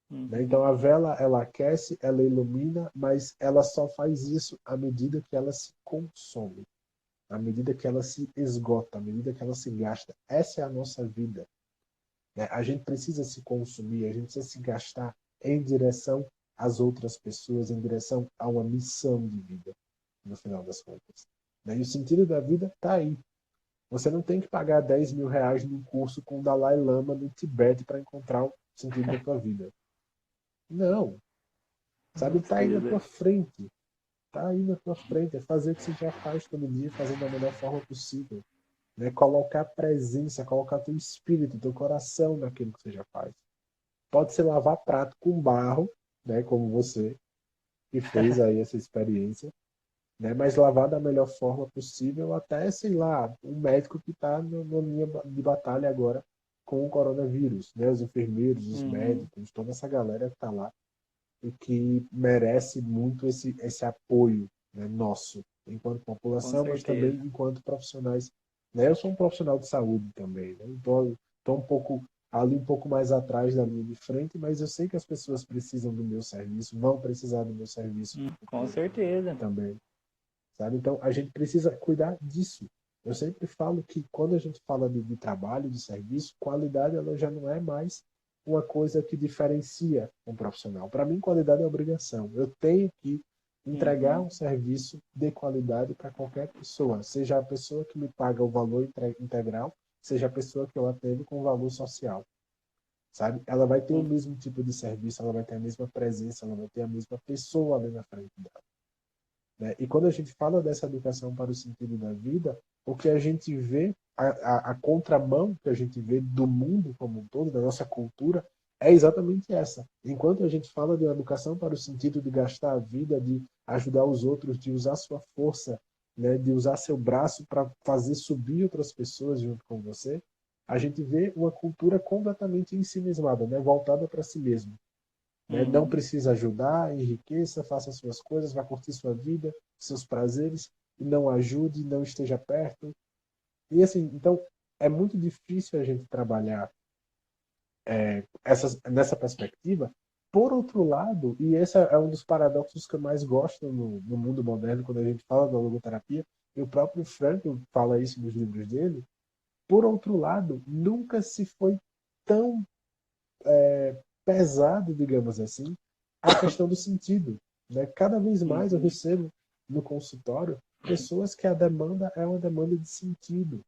Né? Então Uhum. a vela, ela aquece, ela ilumina, mas ela só faz isso à medida que ela se consome. à medida que ela se esgota, à medida que ela se gasta. Essa é a nossa vida. Né? A gente precisa se consumir, a gente precisa se gastar em direção às outras pessoas, em direção a uma missão de vida, no final das contas. Né? E o sentido da vida está aí. Você não tem que pagar 10 mil reais num curso com o Dalai Lama no Tibete para encontrar o sentido da tua vida. Não. Com Sabe, tá aí na tua certeza. frente. Tá aí na tua frente. É fazer o que você já faz todo dia, fazendo da melhor forma possível. Né? Colocar presença, colocar teu espírito, teu coração naquilo que você já faz. Pode ser lavar prato com barro, né? Como você, que fez aí essa experiência. Né? Mas lavar da melhor forma possível, até, sei lá, um médico que está na linha de batalha agora com o coronavírus, né? Os enfermeiros, os Uhum. médicos, toda essa galera que está lá e que merece muito esse apoio, né, nosso, enquanto Com população, mas também certeza. enquanto profissionais. Né? Eu sou um profissional de saúde também, né? Então, estou um pouco ali um pouco mais atrás da linha de frente, mas eu sei que as pessoas precisam do meu serviço, vão precisar do meu serviço no Com futuro certeza. também, sabe? Então, a gente precisa cuidar disso. Eu sempre falo que quando a gente fala de trabalho, de serviço, qualidade ela já não é mais uma coisa que diferencia um profissional. Para mim, qualidade é obrigação. Eu tenho que entregar Uhum. um serviço de qualidade para qualquer pessoa, seja a pessoa que me paga o valor integral, seja a pessoa que eu atendo com valor social, sabe? Ela vai ter o mesmo tipo de serviço, ela vai ter a mesma presença, ela vai ter a mesma pessoa ali na frente dela. Né? E quando a gente fala dessa educação para o sentido da vida, o que a gente vê, a contramão que a gente vê do mundo como um todo, da nossa cultura, é exatamente essa. Enquanto a gente fala de educação para o sentido de gastar a vida, de ajudar os outros, de usar sua força, né, de usar seu braço para fazer subir outras pessoas junto com você, a gente vê uma cultura completamente ensimismada, né, voltada para si mesmo. Né? Não Uhum. precisa ajudar, enriqueça, faça suas coisas, vá curtir sua vida, seus prazeres, e não ajude, não esteja perto. E assim, então é muito difícil a gente trabalhar nessa perspectiva. Por outro lado, e esse é um dos paradoxos que eu mais gosto no mundo moderno, quando a gente fala da logoterapia, e o próprio Frankl fala isso nos livros dele, por outro lado, nunca se foi tão pesado, digamos assim, a questão do sentido. Né? Cada vez mais eu Uhum. recebo no consultório pessoas que a demanda é uma demanda de sentido,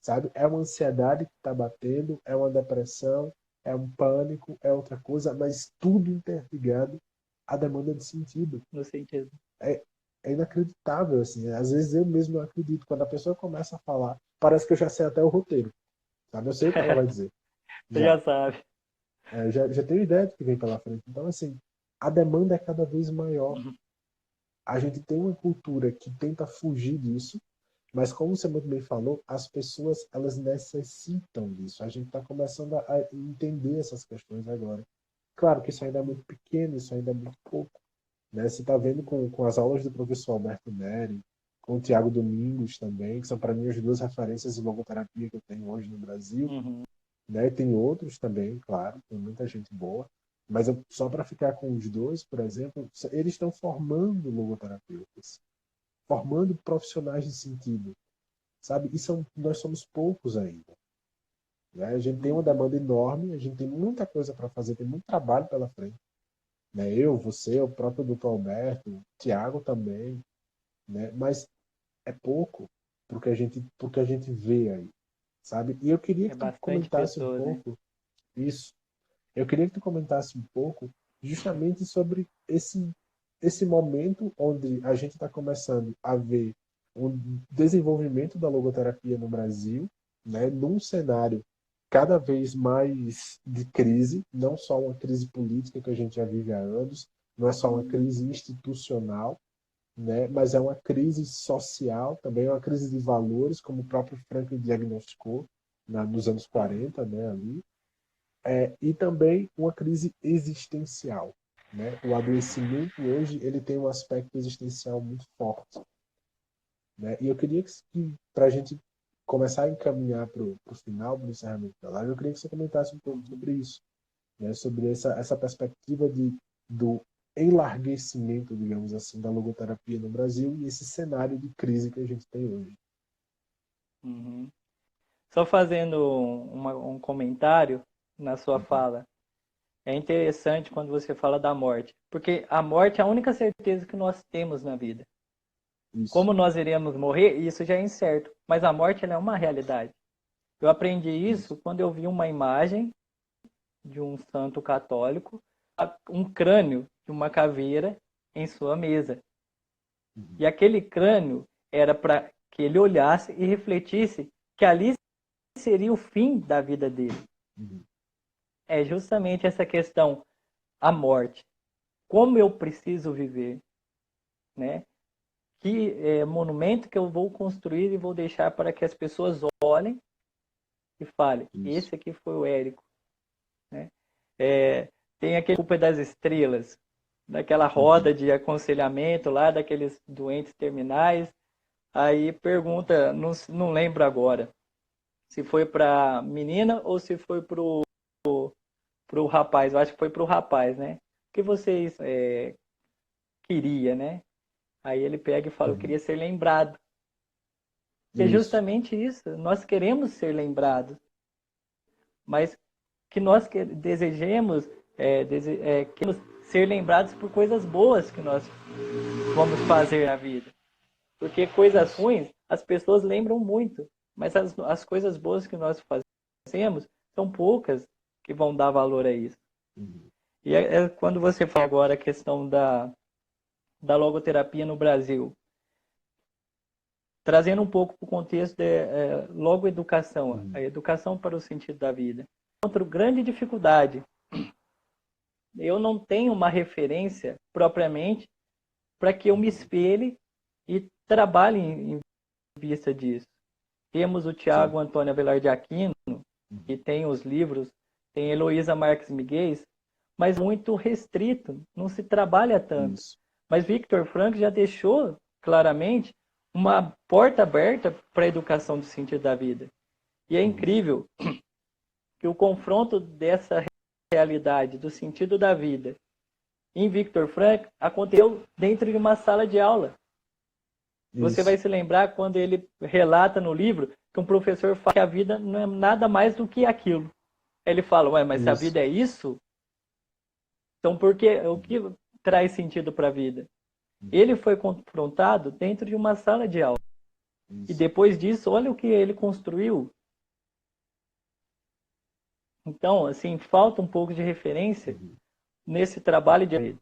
sabe? É uma ansiedade que está batendo, é uma depressão, é um pânico, é outra coisa, mas tudo interligado à demanda de sentido. No sentido. É, é inacreditável, assim. Às vezes eu mesmo não acredito. Quando a pessoa começa a falar, parece que eu já sei até o roteiro, sabe? Eu sei o que ela vai dizer. Você Já. já sabe. Já tenho ideia do que vem pela frente. Então, assim, a demanda é cada vez maior. Uhum. A gente tem uma cultura que tenta fugir disso, mas como você muito bem falou, as pessoas elas necessitam disso. A gente está começando a entender essas questões agora. Claro que isso ainda é muito pequeno, isso ainda é muito pouco. Né? Você está vendo com as aulas do professor Alberto Neri, com o Tiago Domingos também, que são para mim as duas referências de logoterapia que eu tenho hoje no Brasil. Uhum. Né? Tem outros também, claro, tem muita gente boa, mas só para ficar com os dois, por exemplo, eles estão formando logoterapeutas, formando profissionais de sentido, sabe? E nós somos poucos ainda. Né? A gente tem uma Uhum. demanda enorme, a gente tem muita coisa para fazer, tem muito trabalho pela frente. Né? Eu, você, o próprio Dr. Alberto, o Tiago também, né? Mas é pouco porque a gente vê aí, sabe? E eu queria É que tu bastante comentasse um pessoas, né? pouco isso. Eu queria que tu comentasse um pouco justamente sobre esse momento onde a gente está começando a ver um desenvolvimento da logoterapia no Brasil, né, num cenário cada vez mais de crise, não só uma crise política que a gente já vive há anos, não é só uma crise institucional, né, mas é uma crise social, também é uma crise de valores, como o próprio Franklin diagnosticou nos anos Uhum. 40, né, ali, e também uma crise existencial. Né? O adoecimento hoje ele tem um aspecto existencial muito forte. Né? E eu queria que para a gente começar a encaminhar para o final, para o encerramento da live, eu queria que você comentasse um pouco Uhum. sobre isso, né? Sobre essa perspectiva do enlarguecimento, digamos assim, da logoterapia no Brasil e esse cenário de crise que a gente tem hoje. Uhum. Só fazendo um comentário na sua fala. É interessante quando você fala da morte, porque a morte é a única certeza que nós temos na vida. Isso. Como nós iremos morrer, isso já é incerto, mas a morte ela é uma realidade. Eu aprendi isso quando eu vi uma imagem de um santo católico, um crânio de uma caveira em sua mesa. E aquele crânio era para que ele olhasse e refletisse que ali seria o fim da vida dele. É justamente essa questão, a morte. Como eu preciso viver, né? Que monumento que eu vou construir e vou deixar para que as pessoas olhem e falem, Isso. esse aqui foi o Érico, né? Tem aquele Culpa das Estrelas, daquela roda de aconselhamento lá, daqueles doentes terminais. Aí pergunta, não lembro agora, se foi para menina ou se foi pro rapaz. Eu acho que foi pro rapaz, né? O que vocês queria, né? Aí ele pega e fala, eu queria ser lembrado. E é Isso. justamente isso. Nós queremos ser lembrados, mas que nós desejemos, queremos ser lembrados por coisas boas que nós vamos fazer na vida. Porque coisas ruins, as pessoas lembram muito, mas as coisas boas que nós fazemos são poucas que vão dar valor a isso. E quando você fala agora a questão da logoterapia no Brasil, trazendo um pouco para o contexto de logoeducação, a educação para o sentido da vida. Outra grande dificuldade, eu não tenho uma referência propriamente para que eu me espelhe e trabalhe em vista disso. Temos o Tiago Antônio Avelar de Aquino, que tem os livros, tem Heloísa Marques Miguel, mas muito restrito, não se trabalha tanto. Isso. Mas Victor Frankl já deixou claramente uma porta aberta para a educação do sentido da vida. E é incrível que o confronto dessa realidade, do sentido da vida, em Victor Frankl, aconteceu dentro de uma sala de aula. Você vai se lembrar quando ele relata no livro que um professor fala que a vida não é nada mais do que aquilo. Ele fala, ué, mas se a vida é isso, então o que traz sentido para a vida? Ele foi confrontado dentro de uma sala de aula. E depois disso, olha o que ele construiu. Então, assim, falta um pouco de referência nesse trabalho de vida.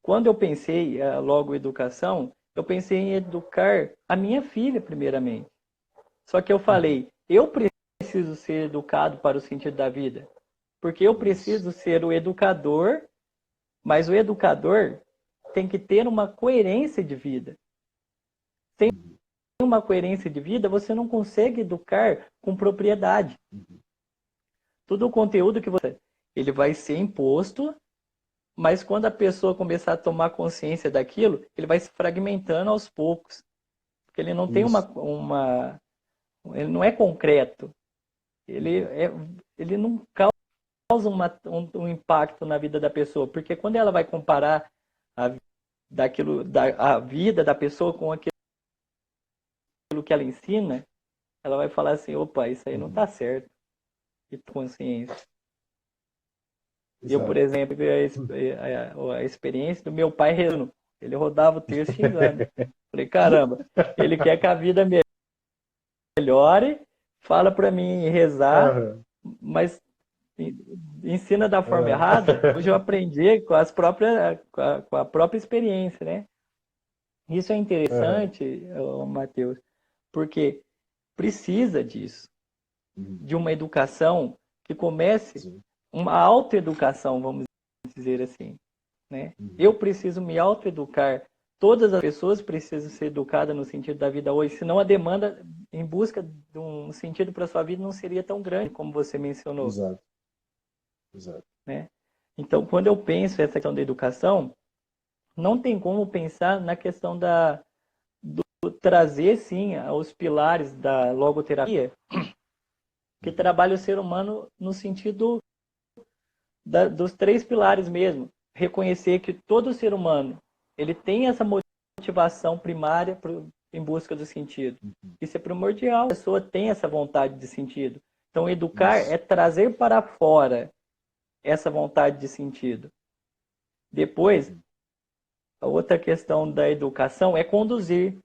Quando eu pensei logo em educação, eu pensei em educar a minha filha primeiramente. Só que eu falei, eu preciso ser educado para o sentido da vida. Porque eu preciso ser o educador, mas o educador tem que ter uma coerência de vida. Sem uma coerência de vida, você não consegue educar com propriedade. Todo o conteúdo que você... ele vai ser imposto, mas quando a pessoa começar a tomar consciência daquilo, ele vai se fragmentando aos poucos. Porque ele não tem ele não é concreto. Ele não causa um impacto na vida da pessoa. Porque quando ela vai comparar a vida da pessoa com aquilo que ela ensina, ela vai falar assim, opa, isso aí não está certo. E consciência. Eu, por exemplo, a experiência do meu pai rezando. Ele rodava o texto xingando. Falei, caramba, ele quer que a vida melhore, fala para mim rezar, mas ensina da forma errada. Hoje eu aprendi com a própria experiência, né? Isso é interessante, Matheus, porque precisa disso, de uma educação que comece uma autoeducação, vamos dizer assim, né? Eu preciso me autoeducar. Todas as pessoas precisam ser educadas no sentido da vida hoje, senão a demanda em busca de um sentido para a sua vida não seria tão grande como você mencionou. Exato. Né? Então, quando eu penso essa questão da educação, não tem como pensar na questão do trazer, sim, os pilares da logoterapia, que trabalha o ser humano no sentido dos 3 pilares mesmo. reconhecer que todo ser humano ele tem essa motivação primária em busca do sentido. Isso é primordial. A pessoa tem essa vontade de sentido. Então, educar é trazer para fora essa vontade de sentido. Depois, a outra questão da educação é conduzir.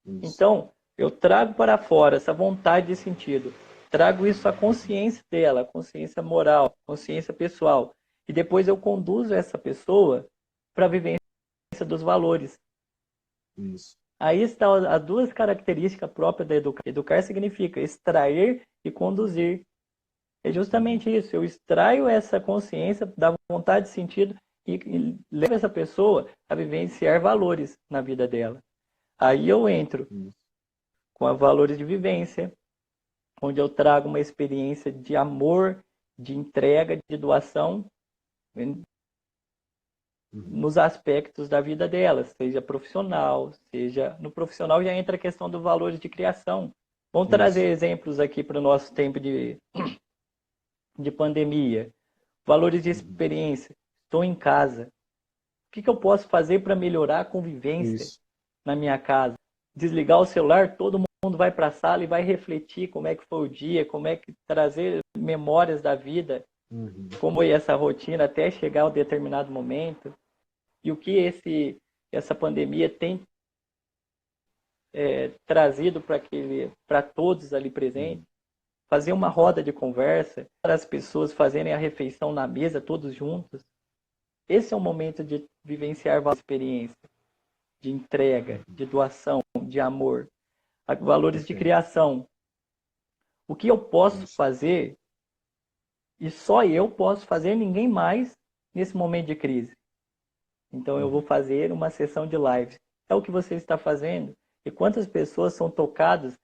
Então, eu trago para fora essa vontade de sentido. Trago isso à consciência dela, à consciência moral, consciência pessoal. E depois eu conduzo essa pessoa para a vivência dos valores. Isso. Aí estão as duas características próprias da educar. Educar significa extrair e conduzir. É justamente isso. Eu extraio essa consciência da vontade de sentido e levo essa pessoa a vivenciar valores na vida dela. Aí eu entro com os valores de vivência, onde eu trago uma experiência de amor, de entrega, de doação nos aspectos da vida dela, seja profissional, seja... No profissional já entra a questão dos valores de criação. Vamos trazer exemplos aqui para o nosso tempo de pandemia. Valores de experiência. Estou em casa. O que eu posso fazer para melhorar a convivência na minha casa? Desligar o celular, todo mundo vai para a sala e vai refletir como é que foi o dia, como é que trazer memórias da vida, como foi essa rotina até chegar a um determinado momento. E o que essa pandemia tem trazido para todos ali presentes. Fazer uma roda de conversa, para as pessoas fazerem a refeição na mesa, todos juntos. Esse é o momento de vivenciar a experiência de entrega, de doação, de amor. Valores de criação. O que eu posso fazer, e só eu posso fazer, ninguém mais, nesse momento de crise. Então eu vou fazer uma sessão de live. É o que você está fazendo. E quantas pessoas são tocadas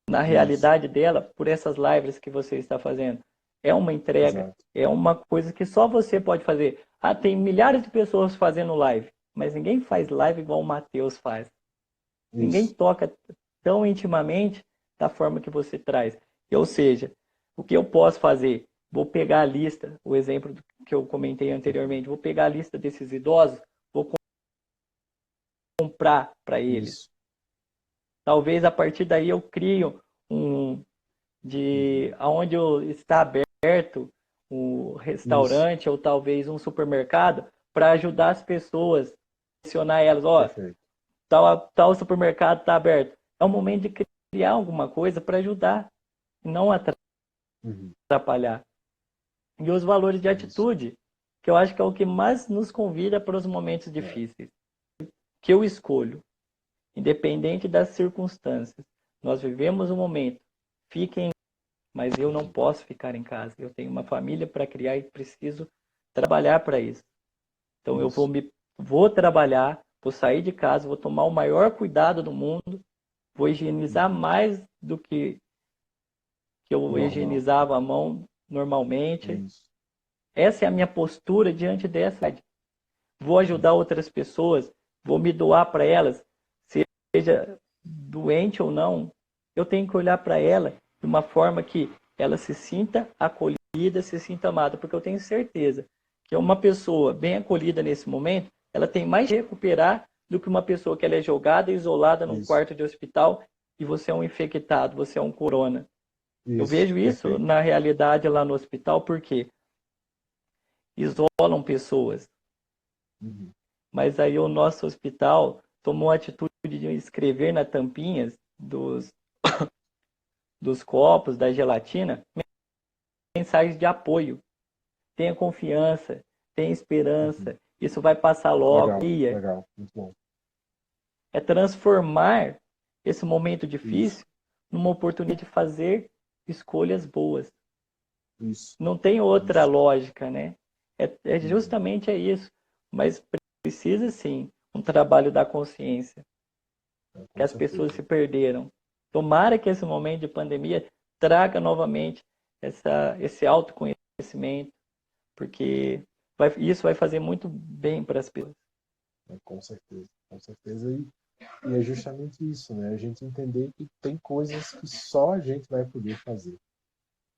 na realidade dela por essas lives que você está fazendo? É uma entrega, é uma coisa que só você pode fazer. Ah, tem milhares de pessoas fazendo live, mas ninguém faz live igual o Matheus faz. Ninguém toca tão intimamente da forma que você traz. Ou seja, o que eu posso fazer? Vou pegar a lista, o exemplo que eu comentei anteriormente, vou pegar a lista desses idosos, vou comprar para eles. Talvez a partir daí eu crio aonde está aberto um restaurante ou talvez um supermercado para ajudar as pessoas, mencionar elas, tal supermercado está aberto. É o momento de criar alguma coisa para ajudar, não atrapalhar. E os valores de atitude, que eu acho que é o que mais nos convida para os momentos difíceis. Que eu escolho, independente das circunstâncias. Nós vivemos um momento, fiquem, mas eu não posso ficar em casa. Eu tenho uma família para criar e preciso trabalhar para isso. Então eu vou trabalhar, vou sair de casa, vou tomar o maior cuidado do mundo, vou higienizar mais do que eu higienizava a mão normalmente. Essa é a minha postura diante dessa. Vou ajudar outras pessoas, vou me doar para elas, seja doente ou não. Eu tenho que olhar para ela de uma forma que ela se sinta acolhida, se sinta amada, porque eu tenho certeza que uma pessoa bem acolhida nesse momento, ela tem mais de recuperar do que uma pessoa que ela é jogada, isolada num quarto de hospital e você é um infectado, você é um corona. Eu vejo isso na realidade lá no hospital, porque isolam pessoas. Mas aí o nosso hospital tomou a atitude de escrever nas tampinhas dos copos, da gelatina, mensagens de apoio. Tenha confiança, tenha esperança, isso vai passar logo. Legal, muito bom. É transformar esse momento difícil numa oportunidade de fazer escolhas boas. Não tem outra lógica, né? Justamente isso. Mas precisa, sim, um trabalho da consciência. Que as pessoas se perderam. Tomara que esse momento de pandemia traga novamente esse autoconhecimento, porque isso vai fazer muito bem para as pessoas. Com certeza, com certeza. E é justamente isso, né? A gente entender que tem coisas que só a gente vai poder fazer.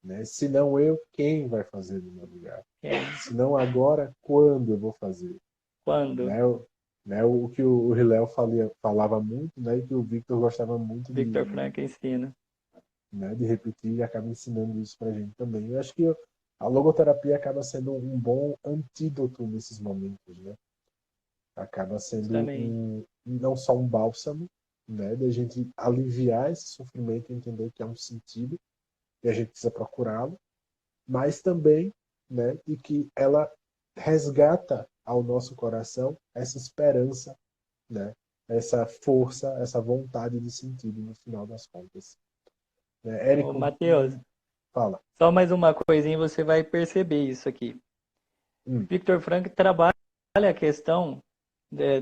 né? Se não eu, quem vai fazer no meu lugar? É. Se não agora, quando eu vou fazer? Quando? Né? O que o Hillel falava muito, né? E que o Victor gostava muito Victor Frankl ensina. né, de repetir e acaba ensinando isso pra gente também. Eu acho que a logoterapia acaba sendo um bom antídoto nesses momentos, né? Acaba sendo Justamente. não só um bálsamo, né, da gente aliviar esse sofrimento e entender que há um sentido e a gente precisa procurá-lo, mas também, né, de que ela resgata ao nosso coração essa esperança, né, essa força, essa vontade de sentido no final das contas. Né? Ô, Érico, Matheus, fala. só mais uma coisinha você vai perceber isso aqui. Hum, Victor Frankl trabalha a questão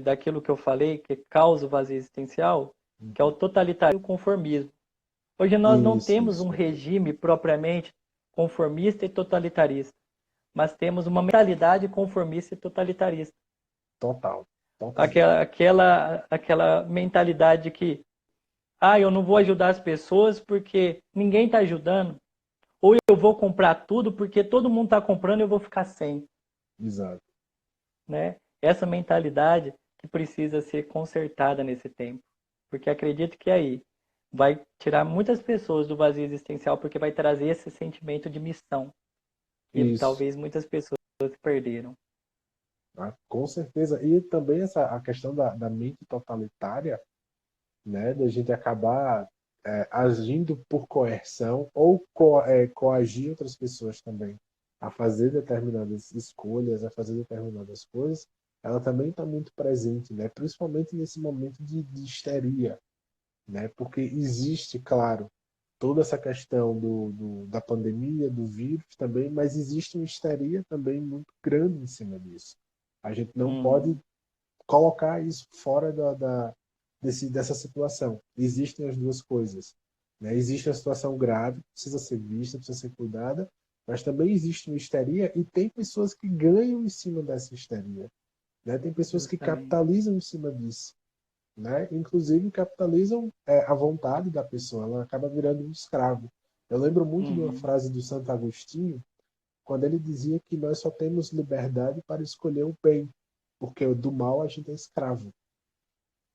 daquilo que eu falei, que causa o vazio existencial, que é o uhum. totalitarismo e o conformismo. Hoje nós não temos Isso, um perfeito. regime propriamente conformista e totalitarista, mas temos uma mentalidade conformista e totalitarista. Total, totalmente. Aquela mentalidade de que, eu não vou ajudar as pessoas porque ninguém está ajudando, ou eu vou comprar tudo porque todo mundo está comprando e eu vou ficar sem, Exato. né? Essa mentalidade que precisa ser consertada nesse tempo, porque acredito que aí vai tirar muitas pessoas do vazio existencial, porque vai trazer esse sentimento de missão que Isso, talvez muitas pessoas perderam. tá? Com certeza. E também a questão da mente totalitária, né, da gente acabar agindo por coerção ou coagir outras pessoas também a fazer determinadas escolhas, a fazer determinadas coisas, ela também está muito presente, né? Principalmente nesse momento de histeria, né? Porque existe, claro, toda essa questão da pandemia, do vírus também, mas existe uma histeria também muito grande em cima disso. A gente não pode Uhum. colocar isso fora dessa situação. Existem as duas coisas. Né? Existe a situação grave, precisa ser vista, precisa ser cuidada, mas também existe uma histeria e tem pessoas que ganham em cima dessa histeria. Né? Tem pessoas que Justamente. capitalizam em cima disso. Né? Inclusive capitalizam a vontade da pessoa, ela acaba virando um escravo. Eu lembro muito de uma Uhum. frase do Santo Agostinho, quando ele dizia que nós só temos liberdade para escolher o bem, porque do mal a gente é escravo.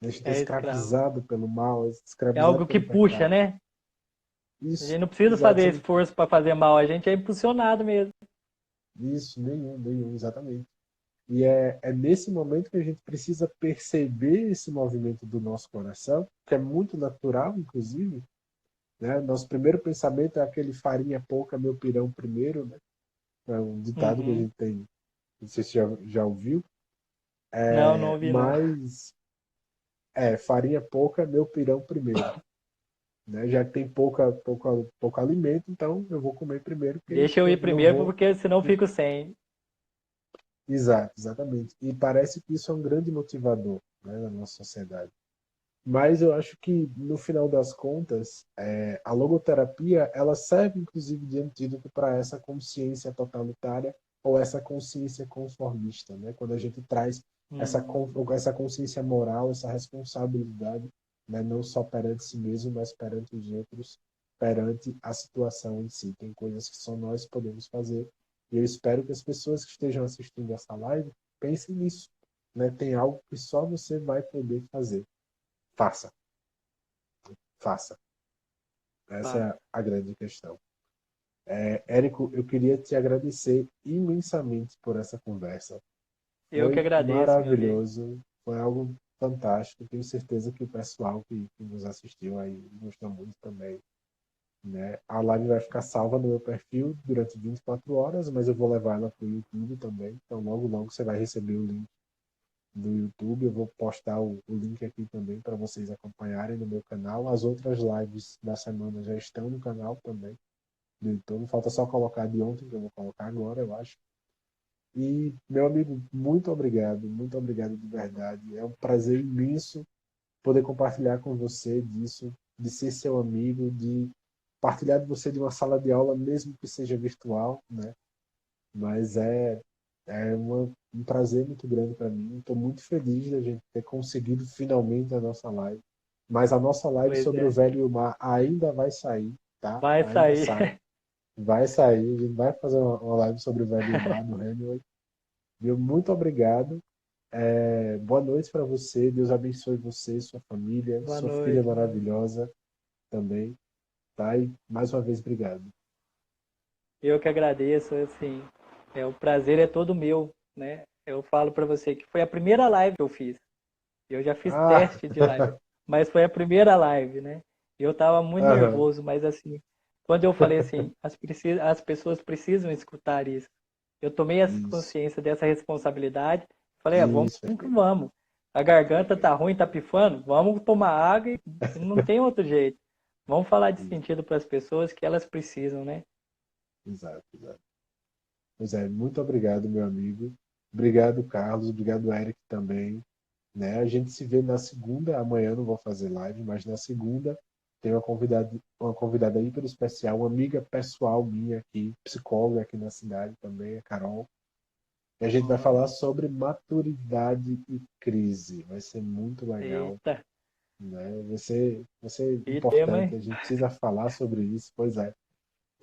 A gente é É escravo. escravizado pelo mal, é É escravizado algo que pelo puxa, pecado. né? A Isso, gente não precisa exato. fazer esforço para fazer mal, a gente é impulsionado mesmo. Isso, nenhum, exatamente. E é nesse momento que a gente precisa perceber esse movimento do nosso coração, que é muito natural, inclusive, né? Nosso primeiro pensamento é aquele farinha pouca, meu pirão primeiro, né? É um ditado que a Uhum. gente tem, não sei se já ouviu, Não, não ouvi não. mas farinha pouca, meu pirão primeiro. Né? Já que tem pouco alimento, então eu vou comer primeiro, porque Deixa eu ir não primeiro, vou. porque senão eu fico sem. Exato, exatamente. E parece que isso é um grande motivador, né, na nossa sociedade. Mas eu acho que, no final das contas, a logoterapia ela serve, inclusive, de antídoto para essa consciência totalitária ou essa consciência conformista. Né? Quando a gente traz Uhum. essa consciência moral, essa responsabilidade, né? Não só perante si mesmo, mas perante os outros, perante a situação em si. Tem coisas que só nós podemos fazer. E eu espero que as pessoas que estejam assistindo essa live pensem nisso. Né? Tem algo que só você vai poder fazer. Faça, faça. Essa Tá. é a grande questão. Érico, eu queria te agradecer imensamente por essa conversa. Eu que Foi agradeço, meu amigo. maravilhoso, foi algo fantástico. Tenho certeza que o pessoal que nos assistiu aí gostou muito também. Né? A live vai ficar salva no meu perfil durante 24 horas, mas eu vou levar ela para o YouTube também. Então, logo, logo você vai receber o link do YouTube. Eu vou postar o link aqui também para vocês acompanharem no meu canal. As outras lives da semana já estão no canal também do YouTube. Falta só colocar de ontem, que eu vou colocar agora, eu acho. E, meu amigo, muito obrigado de verdade. É um prazer imenso poder compartilhar com você disso, de ser seu amigo, de partilhar de você de uma sala de aula, mesmo que seja virtual, né? Mas um prazer muito grande para mim. Estou muito feliz da gente ter conseguido finalmente a nossa live. Mas a nossa live Pois sobre o é. Velho e o Mar ainda vai sair, tá? Vai Ainda sair. sai. vai sair, a gente vai fazer uma live sobre o velho mar no Hemingway. Viu? Muito obrigado. Boa noite para você. Deus abençoe você, sua família, Boa sua filha noite, meu amigo. maravilhosa também. Tá? E mais uma vez, obrigado. Eu que agradeço, assim, o prazer é todo meu, né? Eu falo para você que foi a primeira live que eu fiz. Eu já fiz Ah, teste de live, mas foi a primeira live, né? Eu estava muito aham. nervoso, mas assim, quando eu falei assim, as pessoas precisam escutar isso. Eu tomei essa Isso, consciência dessa responsabilidade. Falei, vamos isso, que perfeito. vamos. A garganta tá Perfeito. ruim, tá pifando, vamos tomar água e não tem outro jeito. Vamos falar de Isso, sentido para as pessoas que elas precisam, né? exato, exato. Pois é, muito obrigado, meu amigo. Obrigado, Carlos. Obrigado, Eric, também. Né? A gente se vê na segunda. Amanhã eu não vou fazer live, mas na segunda tem uma convidada hiper especial, uma amiga pessoal minha aqui, psicóloga aqui na cidade também, a Carol. E a gente vai Ó, falar sobre maturidade e crise. Vai ser muito legal, eita, né? Vai ser que tema, importante. hein? A gente precisa falar sobre isso. Pois é, a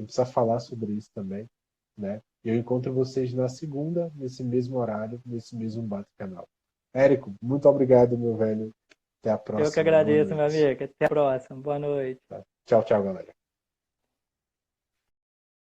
gente precisa falar sobre isso também, né? Eu encontro vocês na segunda, nesse mesmo horário, nesse mesmo bate-canal. Érico, muito obrigado, meu velho. Até a Eu que próxima. Boa agradeço, meu noite. amigo. Até a próxima. Boa noite. Tá? Tchau, tchau, galera.